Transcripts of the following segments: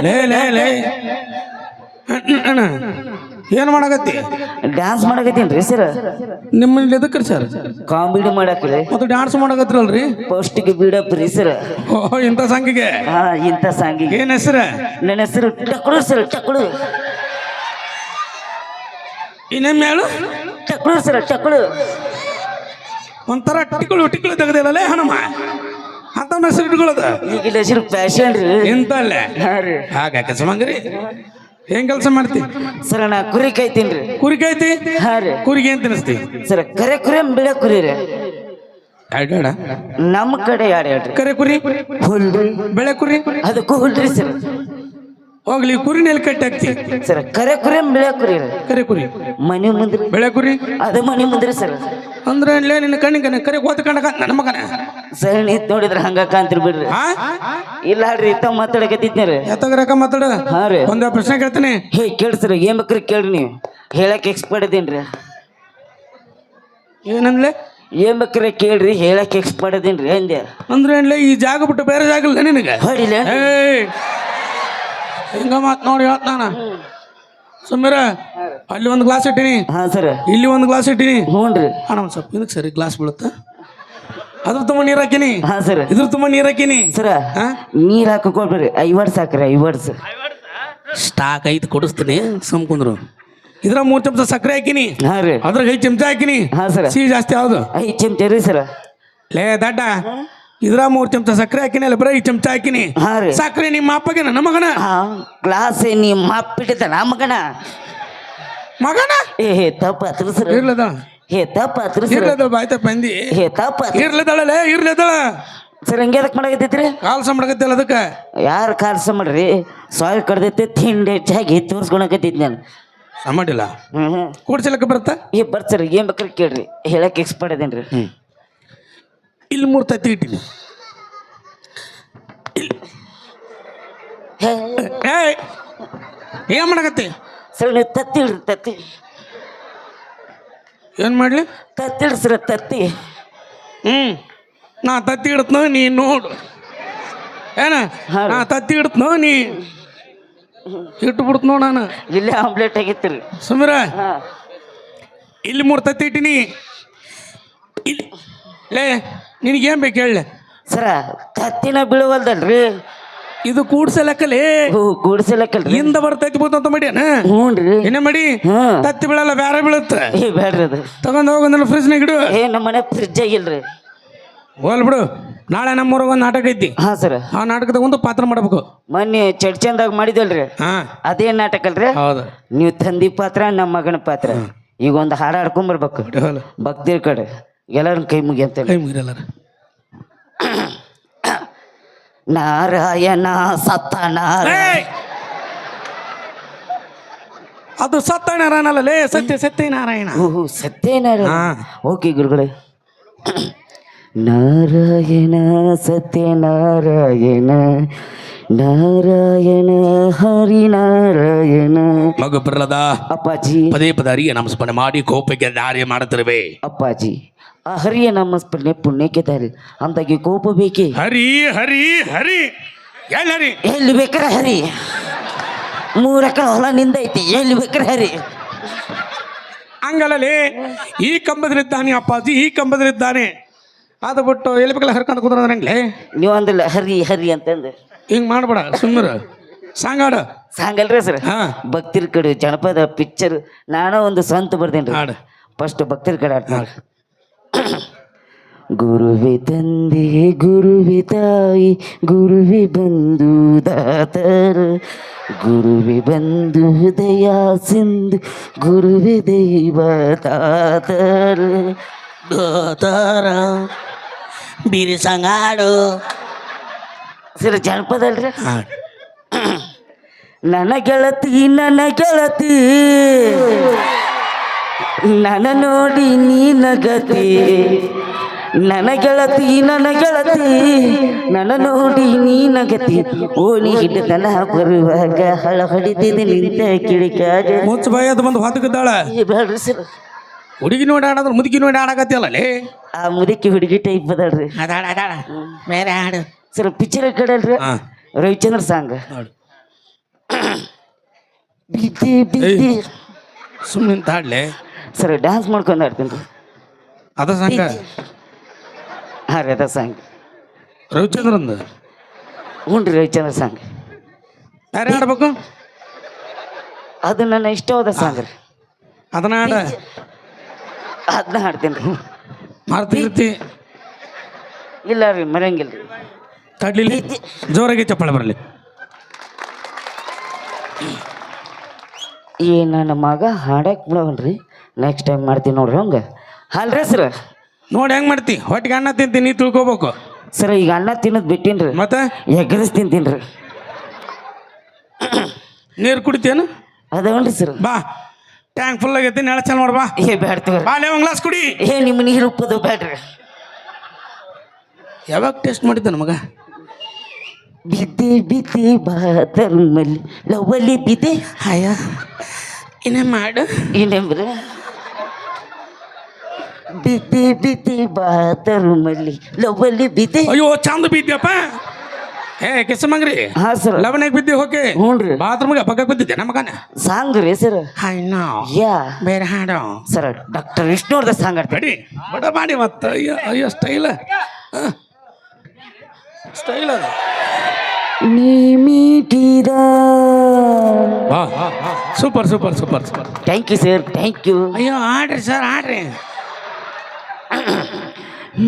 ಲೇ ಲೇ ಲೇ ಅಣ್ಣ ಏನ್ ಮಾಡಕತ್ತಿ? Dance ಮಾಡಕತ್ತೀನ್ರಿ sir. ನಿಮ್ಮಲ್ಲಿ ಎದಕ್ರಿ ಸರ್? ಕಾಮಿಡಿ ಮಾಡಕ್ರಿ. ಮತ್ತೆ ಡ್ಯಾನ್ಸ್ ಮಾಡಕತ್ತಿರಲ್ರಿ? ಪೌಷ್ಟಿಕ ಬಿಡಪ್ ರೀ ಸರ್. ಓಹ್ ಇಂಥ ಸಂಗಿಗೆ ಹಾ ಇಂಥ ಸಾಂಗಿಗೆ. ಏನ್ ಹೆಸರು? ನನ್ನ ಹೆಸರು ಟಕ್ಳು ಸರ್. ಟಕ್ಳು ಇನ್ನೇಮ್ ಹೇಳು? ಟಕ್ಳು ಸರ್. ಟಕ್ಳು ಒಂಥರ ಟಿಕ್ಕಳು ಟಿಕ್ಕಳು ತೆಗದಿಲ್ಲಲೇ ಹನುಮ ಅಂತ ಹೆಸರು ಇಟ್ಕೊಳ್ಳೋದು. ಈಗ ಹೆಸರು ಫ್ಯಾಷನ್ ರೀ ಇಂತಲ್ಲೇ ಹಾ ರೀ. ಹಾಗೆ ಕೆಲಸ ಮಂಗ್ರಿ ಏನ್ ಕೆಲಸ ಮಾಡ್ತಿ? ಸರ್ ನಾ ಕುರಿ ಕಾಯ್ತೀನ್ರಿ. ಕುರಿ ಕಾಯ್ತಿ? ಹಾ ರೀ. ಕುರಿಗೆ ಏನ್ ತಿನ್ನಿಸ್ತಿ? ಸರ್ ಕರೆ ಕುರಿ ಬಿಡ ಕುರಿ ರೀ. ಅಡ್ಡಾಡ ನಮ್ಮ ಕಡೆ ಯಾರು ಹೇಳ್ರಿ? ಕರೆ ಕುರಿ ಹುಲ್ರಿ. ಬೆಳೆ ಕುರಿ ಅದಕ್ಕೂ ಹುಲ್ರಿ ಸರ್. ಹೋಗ್ಲಿ ಕುರಿನೆಲ್ಲಿ ಕಟ್ಟಿ ಹಾಕ್ತಿ? ಸರ್ ಕರೆ ಕುರಿ ಬಿಳೆ ಕುರಿ ರೀ. ಕರೆ ಕುರಿ ಮನೆ ಮುಂದ್ರಿ. ಬೆಳೆ ಕುರಿ ಅದು ಮನೆ ಮುಂದ್ರಿ ಸರ್. ಅಂದ್ರೆ ಅಲ್ಲೇ ನಿನ್ನ ಕಣ್ಣಿಗೆ ಕರೆ ಕೋತ ಕಂಡಕ ನನ್ನ ಮಗನ ಸರ್ ನಿಂತ್ ನೋಡಿದ್ರ ಹಂಗ ಕಾಂತಿರ್ ಬಿಡ್ರಿ. ಹಾ ಇಲ್ಲ ಹೇಳ್ರಿ ಇತ್ತ ಮಾತಾಡಕತ್ತಿದ್ನೇರಿ. ಎತ್ತಗ್ರಕ ಮಾತಾಡ. ಹಾ ರೀ. ಒಂದ ಪ್ರಶ್ನೆ ಕೇಳ್ತೀನಿ. ಹೇ ಕೇಳ್ಸ್ರಿ ಏನ್ ಬೇಕ್ರಿ ಕೇಳ್ರಿ ನೀವು. ಹೇಳಕ್ ಎಕ್ಸ್ಪರ್ಟ್ ಇದೀನ್ರಿ. ಏನಂದ್ಲೆ? ಏನ್ ಬೇಕ್ರಿ ಕೇಳ್ರಿ ಹೇಳಕ್ ಎಕ್ಸ್ಪರ್ಟ್ ಇದೀನ್ರಿ ಅಂದೆ. ಅಂದ್ರೆ ಏನ್ಲೆ ಈ ಜಾಗ ಬಿಟ್ಟು ಬೇರೆ ಜಾಗ ಇಲ್ಲ ನಿನಗೆ? ಹೊಡಿಲ ಏಯ್ ಹಿಂಗ ಮಾತ್ ನೋಡಿ ಹೇಳ್ತ ನಾನ ಸುಮ್ಮಿರ ಅಲ್ಲಿ ಒಂದು ಗ್ಲಾಸ್ ಇಟ್ಟಿನಿ. ಹಾ ಸರ್. ಇಲ್ಲಿ ಒಂದು ಗ್ಲಾಸ್ ಇಟ್ಟಿನಿ. ಹ್ಞೂನ್ರಿ. ಅಣ್ಣ ಒಂದ್ ಸ್ವಲ್ಪ ಇದಕ್ಕೆ ಸರಿ ಗ್ಲಾಸ್ ಬೀಳುತ್ತ ಅದ್ರ ತುಂಬ ನೀರ್ ಹಾಕಿನಿ. ಹಾ ಸರ್. ಇದ್ರ ತುಂಬ ನೀರ್ ಹಾಕಿನಿ. ಸರ ನೀರ್ ಹಾಕೊಳ್ಬೇಡ್ರಿ. 50 ಸಾಕ್ರಿ 50. ಸ್ಟಾಕ್ ಐದು ಕೊಡಿಸ್ತೀನಿ ಸುಮ್ ಕುಂದ್ರು. ಇದ್ರ 3 ಚಮಚ ಸಕ್ಕರೆ ಹಾಕಿನಿ. ಹಾ ರೀ. ಅದ್ರಾಗ 5 ಚಮಚ ಹಾಕಿನಿ. ಹಾ ಸರ್. ಸಿಹಿ ಜಾಸ್ತಿ ಯಾವ್ದು? 5 ಚಮಚ ರೀ ಸರ. ಲೇ ದಡ್ಡ ಇದ್ರ 3 ಚಮಚ ಸಕ್ಕರೆ ಹಾಕಿನಿ ಅಲ್ಲ ಬರೀ 5 ಚಮಚ ಹಾಕಿನಿ. ಹಾ ರೀ. ಸಕ್ಕರೆ ನಿಮ್ಮ ಅಪ್ಪಗೆನ ನಮ್ಮ ಮಗನ? ಹಾ ಗ್ಲಾಸ್ ನೀ ಮಾಪಿಟ್ಟಿದ್ದ ನಾ ಮಗನ. ಮಗನ ಹೇ ತಪ್ಪ ಹತ್ರ ಸರ್. ಇರ್ಲದ ಹೇ ತಪ್ಪ ಹತ್ರ ಸರ್. ಇರ್ಲದ ಬಾಯ್ತ ಬಂದಿ ಹೇ ತಪ್ಪ ಇರ್ಲದಳಲೇ ಇರ್ಲದಳ ಸರ್. ಹಂಗೆ ಅದಕ್ಕೆ ಮಾಡಕತ್ತೈತ್ರಿ? ಕಾಲ್ ಸಂಬಳಕತ್ತಲ್ಲ ಅದಕ್ಕೆ. ಯಾರು ಕಾಲ್ಸ ಮಾಡ್ರಿ? ಸಾಯಿಲ್ ಕಡ್ದೈತಿ ತಿಂಡಿ ಹೆಚ್ಚಾಗಿ ತೋರ್ಸ್ಕೊಳಕತ್ತೈತಿ ನಾನು. ಮಾಡಿಲ್ಲ ಕೂಡ್ಸಲಕ್ಕ ಬರುತ್ತಾ? ಏ ಬರ್ಸರಿ ಏನ್ ಬೇಕ್ರಿ ಕೇಳ್ರಿ ಹೇಳಕ್ ಎಕ್ಸ್ಪರ್ಟ್ ಅದೇನ್ರಿ. ಇಲ್ಲಿ 3 ತತ್ತಿ ಇಟ್ಟಿನಿ. ಏಯ್ ಏನ್ ಮಾಡಕತ್ತಿ? ಸರ್ ನೀವು ತತ್ತಿ ಇಡ್ರಿ ತತ್ತಿ. ಏನ್ ಮಾಡ್ಲಿ? ತತ್ತಿ ಇಡ್ರಿ ಸರ್ ತತ್ತಿ. ನಾ ತತ್ತಿ ಇಡತ್ನೋ ನೀ ನೋಡು ಏನ. ನಾ ತತ್ತಿ ಇಡತ್ನೋ ನೀ ಇಟ್ಟು ಬಿಡ್ತನೋ ನಾನು. ಇಲ್ಲೇ ಆಮ್ಲೆಟ್ ಆಗಿತ್ರಿ ಸುಮಿರ. ಹಾ ಇಲ್ಲಿ 3 ತತ್ತಿ ಇಟ್ಟಿನಿ. ಇಲ್ಲಿ ಲೇ ನಿನಗೇನ್ ಬೇಕು ಹೇಳ? ಸರ ತತ್ತಿನ ಬೀಳವಲ್ದಲ್ರಿ. ಇದು ಕೂಡ್ಸಲಕ್ಕಲೇ. ಕೂಡ್ಸಲಕ್ಕಲ್ರಿ. ಹಿಂದ ಬರ್ತೈತಿ ಅಂತ ಮಾಡ್ಯಾನ. ಹ್ಞೂನ್ರಿ. ಏನೇ ಮಾಡಿ ತತ್ತಿ ಬೀಳಲ್ಲ ಬೇರೆ ಬೀಳುತ್ತೆ. ಏ ಬ್ಯಾಡ್ರಿ ಅದು. ತಗೊಂಡ್ ಹೋಗಂದ್ರ ಫ್ರಿಜ್ನಾಗ ಇಡು. ಏ ನಮ್ಮ ಮನೆ ಫ್ರಿಜ್ ಆಗಿಲ್ರಿ. ಹೋಲ್ ಬಿಡು. ನಾಳೆ ನಮ್ಮೂರಾಗ ಒಂದು ನಾಟಕ ಐತಿ. ಹಾ ಸರ್. ಆ ನಾಟಕದಾಗ ಒಂದು ಪಾತ್ರ ಮಾಡ್ಬೇಕು. ಮೊನ್ನೆ ಚಂದಾಗ ಮಾಡಿದ್ವಲ್ರಿ. ಹಾ ಅದೇ ನಾಟಕ ಅಲ್ರಿ? ಹೌದು. ನೀವು ತಂದಿ ಪಾತ್ರ ನಮ್ಮ ಮಗನ ಪಾತ್ರ. ಈಗ ಒಂದು ಹಾಡ ಹಾಡ್ಕೊಂಬರ್ಬೇಕು ಭಕ್ತಿರ್ ಕಡೆ ಎಲ್ಲಾರ ಕೈ ಮುಗಿ ಅಂತ. ಕೈ ಮುಗಿರಲ್ಲ. ನಾರಾಯಣ ಸತ್ತ ನಾರಾಯಣ. ಅದು ಸತ್ಯನಾರಾಯಣಲ್ಲೇ ಸತ್ಯನಾರಾಯಣ. ಓಹೋ ಸತ್ಯನಾರಾಯಣ. ಓಕೆ ಗುರುಗಳೇ. ನಾರಾಯಣ ಸತ್ಯನಾರಾಯಣ ನಾರಾಯಣ ಹರಿನಾರಾಯಣ. ಮಗು ಬರಲದ ಅಪ್ಪಾಜಿ ಪದೇ ಪದೇ ಹರಿಯ ನಾಮಸ್ಮರಣೆ ಮಾಡಿ ಕೋಪಕ್ಕೆ ದಾರಿ ಮಾಡುತ್ತಿರುವೆ. ಅಪ್ಪಾಜಿ ಆ ಹರಿಯ ನಾಮಸ್ಮರಣೆ ಪುಣ್ಯಕ್ಕೆ ದಾರಿ ಅಂದಾಗಿ ಕೋಪ ಬೇಕೇ? ಹರಿ ಹರಿ ಹರಿ ಎಲ್ಲಿ ಹರಿ? ಎಲ್ಲಿ ಬೇಕ್ರ ಹರಿ? 3 ಎಕರೆ ಹೊಲ ನಿಂದೈತಿ. ಎಲ್ಲಿ ಬೇಕ್ರ ಹರಿ? ಹಂಗಲ್ಲೇ ಈ ಕಂಬದಲ್ಲಿದ್ದಾನೆ ಅಪ್ಪಾಜಿ, ಈ ಕಂಬದಲ್ಲಿದ್ದಾನೆ. ಅದು ಬಿಟ್ಟು ಎಲ್ಲಿ ಬೇಕಲ್ಲ ಹರ್ಕೊಂಡು ಕುಂದ್ರ ನಂಗ್ಲೆ. ನೀವು ಅಂದಿಲ್ಲ ಹರಿ ಹರಿ ಅಂತಂದು ಹಿಂಗ್ ಮಾಡ್ಬೇಡ ಸುಮ್ಮನೆ ಸಾಂಗಾಡ ಸಾಂಗಲ್ರಿ ಸರ್. ಹಾ ಭಕ್ತಿರ್ ಕಡೆ ಜನಪದ ಪಿಕ್ಚರ್ ನಾನು ಒಂದು ಸ್ವಂತ ಬರ್ದೇನ್ರಿ. ಹಾಡು ಫಸ್ಟ್ ಭಕ್ತಿರ್ ಕಡೆ ಆಡ್ತೀನಿ. ಗುರುವೆ ತಂದೆ ಗುರುವೆ ತಾಯಿ ಗುರುವೆ ಬಂಧು ದಾತರ ಗುರುವೆ ಬಂಧು ದಯಾ ಸಿಂಧು ಗುರುವೆ ದೈವ ತಾತರ ದಾತರ ಬೀರಿ ಸಂಗಾಡು ಸರ್ ಜನಪದ ಅಲ್ರಿ. ನನ್ನ ಗೆಳತಿ ನನ್ನ ನೋಡಿ ನೀನ ಗತಿ. ನನ್ನ ಗೆಳತಿ ನನ್ನ ನೋಡಿ ನೀನ ಗತಿ. ಓಣಿ ಹಿಡಿದನ ಬರುವಾಗ ಹಳ ಹೊಡಿತಿದ್ದೆ ನಿಂತ ಕಿಡಿಕಾಗ. ಮುಚ್ಚ ಬಾಯಿ ಅದು ಬಂದು ಹೊತ್ತಕ್ಕಿದ್ದಾಳ. ಬೇಡ್ರಿ ಸರ್. ಹುಡುಗಿ ನೋಡಿ ಆಡೋದ್ರ ಮುದುಕಿ ನೋಡಿ ಆಡಕತ್ತಿಯಲ್ಲೇ. ಆ ಮುದುಕಿ ಹುಡುಗಿ ಟೈಪ್ ಅದಲ್ರಿ. ಅದಾಳ ಬೇರೆ ಹಾಡು ಸರ್ ಪಿಕ್ಚರ್ ಕಡೆ ಅಲ್ರಿ. ರವಿಚಂದ್ರ ಸಾಂಗ್. ನೋಡಿ ಬಿದ್ದಿ ಬಿದ್ದಿ ಸುಮ್ಮನೆ ತಾಡ್ಲೆ ಸರ್ ಡ್ಯಾನ್ಸ್ ಮಾಡ್ಕೊಂಡು ಆಡ್ತೀನಿ ರೀ. ಅದ ಸಂಘ ಹಾಂ ರೀ ಅದ ಸಾಂಗ್. ರವಿಚಂದ್ರಂದು ಹ್ಞೂ ರೀ ರವಿಚಂದ್ರ ಸಾಂಗ್. ಯಾರು ಆಡ್ಬೇಕು? ಅದು ನನ್ನ ಇಷ್ಟವಾದ ಸಾಂಗ್ ರೀ. ಅದನ್ನ ಆಡ ಅದನ್ನ ಹಾಡ್ತೀನಿ ರೀ. ಮಾಡ್ತಿರ್ತಿ ಇಲ್ಲ ರೀ ಮರೆಯಂಗಿಲ್ಲ ರೀ. ತಡ್ಲಿಲಿ ಜೋರಾಗಿ ಚಪ್ಪಾಳೆ ಬರಲಿ. ಈ ನನ್ನ ಮಗ ಹಾಡಕ್ಕೆ ಬಿಡವಲ್ರಿ. ನೆಕ್ಸ್ಟ್ ಟೈಮ್ ಮಾಡ್ತೀನಿ ನೋಡ್ರಿ ಹಂಗೆ. ಅಲ್ರಿ ಸರ್ ನೋಡಿ ಹೆಂಗ್ ಮಾಡ್ತಿ? ಹೊಟ್ಟಿಗೆ ಅನ್ನ ತಿಂತೀನಿ, ನೀ ತಿಳ್ಕೊಬೇಕು. ಸರ್ ಈಗ ಅನ್ನ ತಿನ್ನೋದು ಬಿಟ್ಟೀನಿ ರೀ, ಮತ್ತೆ ಎಗ್ರಸ್ ತಿಂತೀನಿ ರೀ. ನೀರು ಕುಡಿತೇನು? ಅದವಲ್ರಿ ಸರ್. ಬಾ ಟ್ಯಾಂಕ್ ಫುಲ್ ಆಗೈತಿ, ನೆಳ ಚಲ್ ನೋಡ್ಬಾ. ಏ ಬ್ಯಾಡ್ತೀವಿ ಬಾ ಲೇ ಒಂದ್ ಗ್ಲಾಸ್ ಕುಡಿ. ನಿಮ್ಮ ನೀರು ಉಪ್ಪದು ಬ್ಯಾಡ್ರಿ. ಯಾವಾಗ ಟೇಸ್ಟ್ ಮಾಡಿದ್ದ ನಮಗ? ಬಿದ್ದಿ ಬಿದ್ದಿ ಬಾತರ್ಮಲ್ಲಿ ಲವಲಿ ಬಿದ್ದೆ ಹಾಯ ಇನ್ನೇ ಮಾಡು. ಇನ್ನೇಮ್ರಿ ಬಿದ್ದಿ ಬಿದ್ದಿ ಬಾತರ್ಮಲ್ಲಿ ಲವಲಿ ಬಿದ್ದೆ. ಅಯ್ಯೋ ಚಂದ ಬಿದ್ದಪ್ಪ. ಏ ಕೆಸಮಂಗ್ರಿ ಹಾಂ ಸರ್. ಲವಣೆಗೆ ಬಿದ್ದಿ ಹೋಗಿ. ಹ್ಞೂ ರೀ. ಬಾತ್ರೂಮ್ಗೆ ಪಕ್ಕಕ್ಕೆ ಬಿದ್ದಿದ್ದೆ ನಮಗನ. ಸಾಂಗ್ ರೀ ಸರ್. ಹಾಯ್ ನೋ ಯಾ ಬೇರೆ ಹಾಡು ಸರ್ ಡಾಕ್ಟರ್ ವಿಷ್ಣುವರ್ಧ ಸಾಂಗ್ ಆಡ್ತಾರೆ. ಬಡಿ ಬಡ ಮಾಡಿ ಮತ್ತ. ಅಯ್ಯೋ ಅಯ್ಯೋ ಸ್ಟೈಲ್ ಸ್ಟೈಲ್ ಅದು. ನೀ ಮೀಟಿದ. Super super super super. Thank you sir, thank you. ಅಯ್ಯೋ ಆಡ್ರಿ ಸರ್ ಆಡ್ರಿ.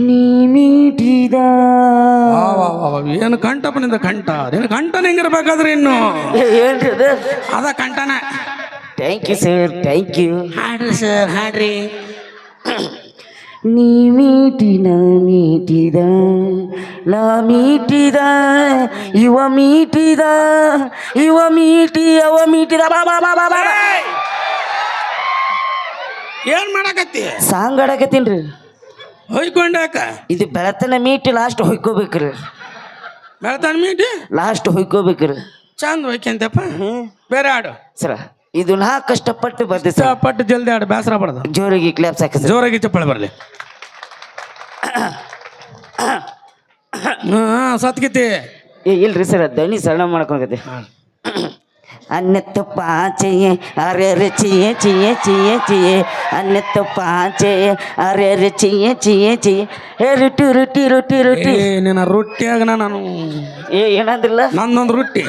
ನೀ ಮೀಟಿದ. ಏನು ಕಂಠಪ್ಪನಿಂದ ಕಂಠ. ನೀನು ಕಂಠನ ಹೆಂಗಿರ್ಬೇಕಾದ್ರೆ ಇನ್ನು ಏನ್ರಿ ಅದು? ಅದ ಕಂಠನ. Thank you sir, thank you. ಹಾಡ್ರಿ ಸರ್ ಹಾಡ್ರಿ. ನೀ ಮೀಟಿದ ಮೀಟಿದ ನಾ ಮೀಟಿದ ಇವ ಮೀಟಿದ ಇವ ಮೀಟಿ ಅವ ಮೀಟಿದ. ಬಾ ಬಾ ಬಾ ಬಾ ಬಾ. ಏನ್ ಮಾಡಕತ್ತಿ? ಸಾಂಗ್ ಆಡಕತ್ತೀನಿ ರೀ. ಹೊಯ್ಕೊಂಡಾಕ ಇದು ಬೆಳತನ ಮೀಟಿ ಲಾಸ್ಟ್ ಹೊಯ್ಕೋಬೇಕ್ರಿ. ಬೆಳತಾನ ಮೀಟಿ ಲಾಸ್ಟ್ ಹೊಯ್ಕೋಬೇಕ್ರಿ. ಚಂದ ಹೊಯ್ಕೊಂತಪ್ಪ. ಬೇರೆ ಹಾಡು ಸರ ಇದು ನಾ ಕಷ್ಟಪಟ್ಟು ಬರ್ದೆ ಸರ್. ಪಟ್ಟು ಜಲ್ದಿ ಹಾಡು, ಬೇಸರ ಪಡ್ದ. ಜೋರಾಗಿ ಕ್ಲಾಪ್ಸ್ ಹಾಕಿ ಸರ್. ಜೋರಾಗಿ ಚಪ್ಪಾಳೆ ಬರಲಿ. ಸತ್ಗಿತಿ ಇಲ್ರಿ ಸರ್ ದಣಿ ಸರಳ ಮಾಡ್ಕೊಂಡೈತೆ. ಅನ್ನತ್ತು ಪಾಚೆಯೇ ಅರೆ ಚಿಯೆ ಚಿಯೆ ಚಿಯೆ ಚಿಯೆ ಅನ್ನತ್ತು ಪಾಚೆಯೇ ಅರೆ ಚಿಯೆ ಚಿಯೆ ಚಿಯೆ. ಹೇ ರೊಟ್ಟಿ ರೊಟ್ಟಿ ರೊಟ್ಟಿ ರೊಟ್ಟಿ. ನಿನ್ನ ರೊಟ್ಟಿಯಾಗ ನಾನು ಏನಂದ್ರಲ್ಲ ನಂದೊಂದು ರೊಟ್ಟಿ.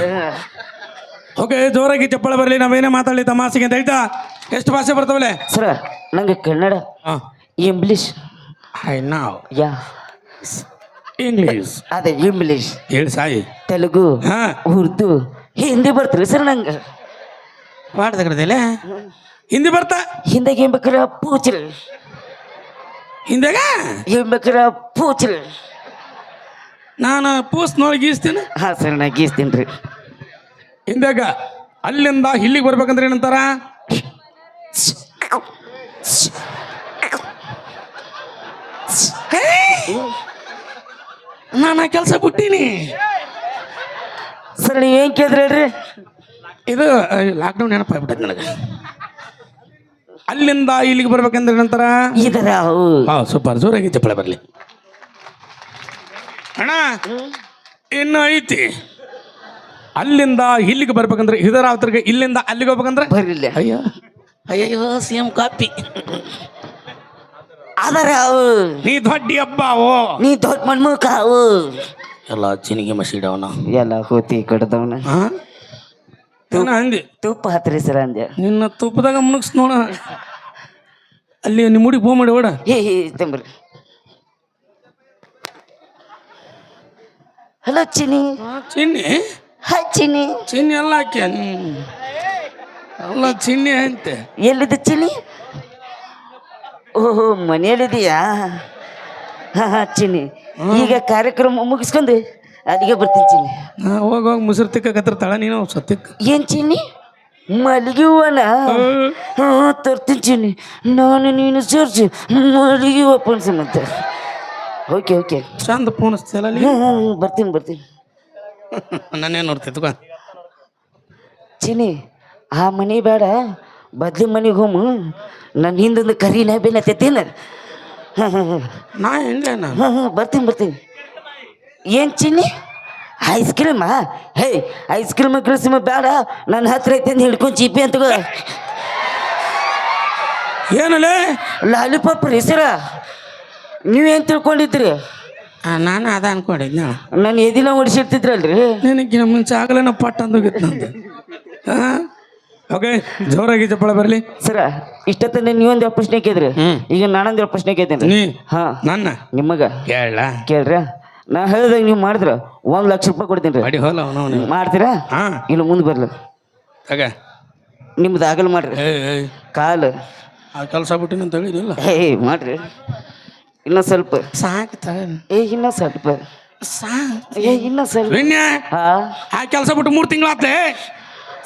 ಓಕೆ ಜೋರಾಗಿ ಚಪ್ಪಾಳೆ ಬರಲಿ. ನಾವೇನೇ ಮಾತಾಡಲಿ ತಮಾಸೆಗೆ ಅಂತ ಹೇಳ್ತಾ. ಎಷ್ಟು ಭಾಷೆ ಬರ್ತಾವಲೆ ಸರ? ನಂಗೆ ಕನ್ನಡ, ಇಂಗ್ಲೀಷ್. ಐ ನಾವ್ ಯಾ ಇಂಗ್ಲೀಷ್. ಅದೇ ಇಂಗ್ಲೀಷ್, ಹೇಳಿ ಸಾಯಿ, ತೆಲುಗು, ಉರ್ದು, ಹಿಂದಿ ಬರ್ತೀರಿ ಸರ್ ನಂಗೆ. ಮಾಡ್ತಕ್ಕಂಥದ್ದಿಲ್ಲ ಹಿಂದಿ ಬರ್ತಾ. ಹಿಂದಿಗೆ ಏನ್ ಬೇಕಾರ ಪೂಚ್ರಿ. ಹಿಂದಾಗ ಏನ್ ಬೇಕಾರ ಪೂಚ್ರಿ. ನಾನು ಪೂಸ್ ನೋಡಿ ಗೀಸ್ತೀನಿ. ಹಾಂ ಸರ್ ನಾ ಗೀಸ್ತೀನಿ ರೀ. ಹಿಂದಾಗ ಅಲ್ಲಿಂದ ಇಲ್ಲಿಗೆ ಬರ್ಬೇಕಂದ್ರೆ ಏನಂತಾರ? ನಾನು ಕೆಲಸ ಬಿಟ್ಟೀನಿ ಸರ್. ನೀವು ಏನ್ ಕೇಳಿದ್ರಿ ಹೇಳ್ರಿ? ಇದು ಲಾಕ್ಡೌನ್ ನೆನಪಾಗ್ಬಿಟ್ಟೈತೆ ನನಗೆ. ಅಲ್ಲಿಂದ ಇಲ್ಲಿಗೆ ಬರ್ಬೇಕಂದ್ರೆ ಏನಂತಾರ? ಇದರ ಸೂಪರ್. ಜೋರಾಗಿ ಚಪ್ಪಳೆ ಬರಲಿ ಅಣ್ಣ. ಇನ್ನು ಐತಿ. ಅಲ್ಲಿಂದ ಇಲ್ಲಿಗೆ ಬರ್ಬೇಕಂದ್ರೆ ಇದರ ಅವತರಿಗೆ, ಇಲ್ಲಿಂದ ಅಲ್ಲಿಗೆ ಹೋಗ್ಬೇಕಂದ್ರೆ ಬರ್ಲಿಲ್ಲ. ಅಯ್ಯೋ ಅಯ್ಯೋ ಸೇಮ್ ಕಾಪಿ. ಅದರ ನೀ ದೊಡ್ಡ ಹಬ್ಬವು, ನೀ ದೊಡ್ಡ ಮಣ್ಮುಖವು, ಎಲ್ಲ ಚಿನಿಗೆ ಮಸೀಡವನ, ಎಲ್ಲ ಹೋತಿ ಕಡ್ದವನ. ಅಂದಿ ತುಪ್ಪ ಹತ್ರಿ ಸರ್ ಅಂದೆ. ನಿನ್ನ ತುಪ್ಪದಾಗ ಮುಣಗ್ಸ್ ನೋಡ. ಅಲ್ಲಿ ನಿಮ್ಮ ಮುಡಿ ಫೋನ್ ಮಾಡಿ ಓಡ. ತಂಬ್ರಿ. ಹಲೋ ಚಿನಿ. ಚಿನ್ನಿ ಹಾಯ್ ಚಿನಿ. ಚಿನ್ನಿ ಎಲ್ಲ ಹಾಕಿ ಅಲ್ಲ ಚಿನ್ನಿ ಅಂತೆ. ಎಲ್ಲಿದೆ ಚಿನಿ? ಓಹೋ ಮನೆಯಲ್ಲಿದೆಯಾ? ಹಾ ಹಾ ಚಿನಿ. ಈಗ ಕಾರ್ಯಕ್ರಮ ಮುಗಿಸ್ಕೊಂಡು ಅಲ್ಲಿಗೆ ಬರ್ತೀನಿ ಚಿನಿ. ಹೋಗಿ ಮುಸುರು ತಿಕ್ಕತ್ತಿರ್ತಾಳ ನೀನು ಸತ್ತಿಕ್ಕ. ಏನ್ ಚಿನಿ? ಮಲ್ಲಿಗೆ ಹೂವನ? ಹಾ ತರ್ತೀನಿ ಚಿನಿ. ನಾನು ನೀನು ಸೇರ್ಸಿ ಮಲ್ಲಿಗೆ ಹೂವ ಪನ್ಸಮಂತ. Okay okay. ಚಂದ ಪೋಣಿಸ್ತಲ್ಲ ಅಲ್ಲಿ. ಬರ್ತೀನಿ ಬರ್ತೀನಿ. ನಾನೇನು ನೋಡ್ತಿದ್ವ ಚಿನಿ. ಆ ಮನೆ ಬೇಡ, ಬದ್ಲಿ ಮನೆಗೆ ಹೋಮು. ನನ್ನ ಹಿಂದೊಂದು ಕರಿ ಬೇನತ್ತೇನ. ನಾ ಹೆಂಗೆ ಹಾಂ ಹಾಂ ಬರ್ತೀನಿ ಬರ್ತೀನಿ. ಏನು ಚಿನ್ನಿ? ಐಸ್ ಕ್ರೀಮ ಹೇ ಐಸ್ ಕ್ರೀಮ್ ಬೇಡ ನನ್ನ ಹತ್ರ ಐತೆ ಅಂತ ಹಿಡ್ಕೊಂಡು ಚೀಪಿ ಅಂತ ಏನಲ್ಲೇ ಲಾಲಿಪಾಪ್ ರೀ ಸರ ನೀವೇನು ತಿಳ್ಕೊಂಡಿದ್ರಿ ನಾನು ಅದ ಅನ್ಕೊಂಡಿದ್ನ ನಾನು ಎದಿನ ಓಡಿಸಿರ್ತಿದ್ರಲ್ರಿ ನಿನಗೆ ಮುಂಚೆ ಆಗಲೇ ಪಟ್ಟ ಅಂದೋಗಿತ್ತು ನಂದು ಓಕೆ ಜೋರಾಗಿ ಚಪ್ಪಳ ಬರಲಿ ಸರ ಇಷ್ಟೊತ್ತನ ನೀವೊಂದು ಪ್ರಶ್ನೆ ಕೇಳಿದ್ರಿ ಈಗ ನಾನೊಂದು ಪ್ರಶ್ನೆ ಕೇಳ್ತೇನೆ ನೀ ಹಾ ನನ್ನ ನಿಮಗ ಕೇಳ ಕೇಳ್ರ ನಾ ಹೇಳಿದಾಗ ನೀವು ಮಾಡಿದ್ರ 1,00,000 ರೂಪಾಯಿ ಕೊಡ್ತೀನಿ ಅಡಿ ಹೋಲ ಅವನು ಮಾಡ್ತೀರಾ ಹಾ ಇಲ್ಲ ಮುಂದೆ ಬರ್ಲ ತಗ ನಿಮ್ದು ಆಗಲ್ ಮಾಡ್ರಿ ಏಯ್ ಕಾಲು ಆ ಕೆಲಸ ಬಿಟ್ಟಿನ ಅಂತ ಹೇಳಿದಿಲ್ಲ ಮಾಡ್ರಿ ಇನ್ನೂ ಸ್ವಲ್ಪ ಸಾಕು ತಗ ಇನ್ನೂ ಸ್ವಲ್ಪ ಸಾಕು ಇನ್ನೂ ಸ್ವಲ್ಪ ವಿನ್ಯ ಹಾ ಆ ಕೆಲಸ ಬಿಟ್ಟು 3 ತಿಂಗಳಾತ್ಲೆ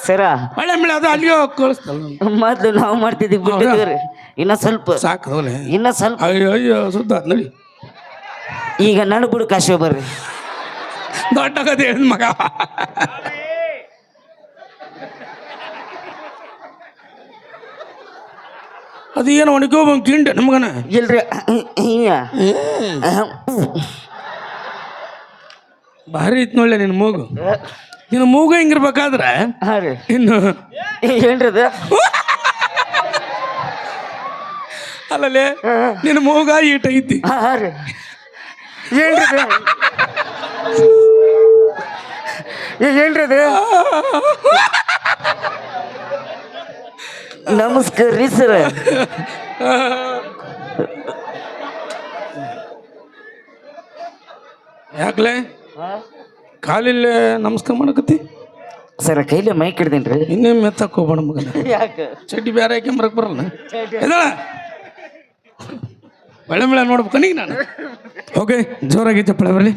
ಸರ ಮಳೆ ಮಳೆ ಅದು ಅಲ್ಲಿಯೋ ಕಳಿಸ್ತಲ್ಲ ಮೊದ್ಲು ನಾವು ಮಾಡ್ತಿದ್ವಿ ಬಿಟ್ಟಿದ್ರಿ ಇನ್ನೂ ಸ್ವಲ್ಪ ಸಾಕು ಹೋಲೆ ಇನ್ನೂ ಸ್ವಲ್ಪ ಅಯ್ಯೋ ಅಯ್ಯೋ ಸುದ್ದ ನಡಿ ಈಗ ನಾನು ಬಿಡು ಕಾಶಿ ಬರ್ರಿ ದೊಡ್ಡ ಕತೆ ಹೇಳಿದ ಮಗ ಅದು ಏನು ಒಣಕೋಬಂಗ್ ಕಿಂಡ ನಮಗನ ಇಲ್ರಿ ಭಾರಿ ಐತ್ ನೋಡ್ಲೆ ನಿನ್ನ ಮೂಗು ನಿನ್ನ ಮೂಗು ಹಿಂಗಿರ್ಬೇಕಾದ್ರೆ ಹಾಂ ರೀ ಇನ್ನು ಏನ್ರಿ ಅದು ಅಲ್ಲಲ್ಲೇ ನಿನ್ನ ಮೂಗ ಈಟ್ ಐತಿ ಹಾಂ ರೀ ಏನ್ರಿ ಏನ್ರಿ ಅದು ನಮಸ್ಕಾರ ರೀ ಸರ ಯಾಕಲೆ ಕಾಲಿಲ್ಲೇ ನಮಸ್ಕಾರ ಮಾಡಕತ್ತಿ ಸರ ಕೈಲಿ ಮೈಕ್ ಹಿಡ್ದೇನ್ರಿ ಇನ್ನೇ ಮೆತ್ತಕ್ಕೆ ಹೋಗ್ಬೇಡ ಮಗನ ಯಾಕೆ ಚಡ್ಡಿ ಬೇರೆ ಹಾಕ್ಯಂಬರಕ್ಕೆ ಬರಲ್ಲ ಎದಳ ಬೆಳೆ ಬೆಳೆ ನೋಡ್ಬೇಕು ನೀಗ ನಾನು ಓಕೆ ಜೋರಾಗಿ ಚಪ್ಪಳೆ ಬರಲಿ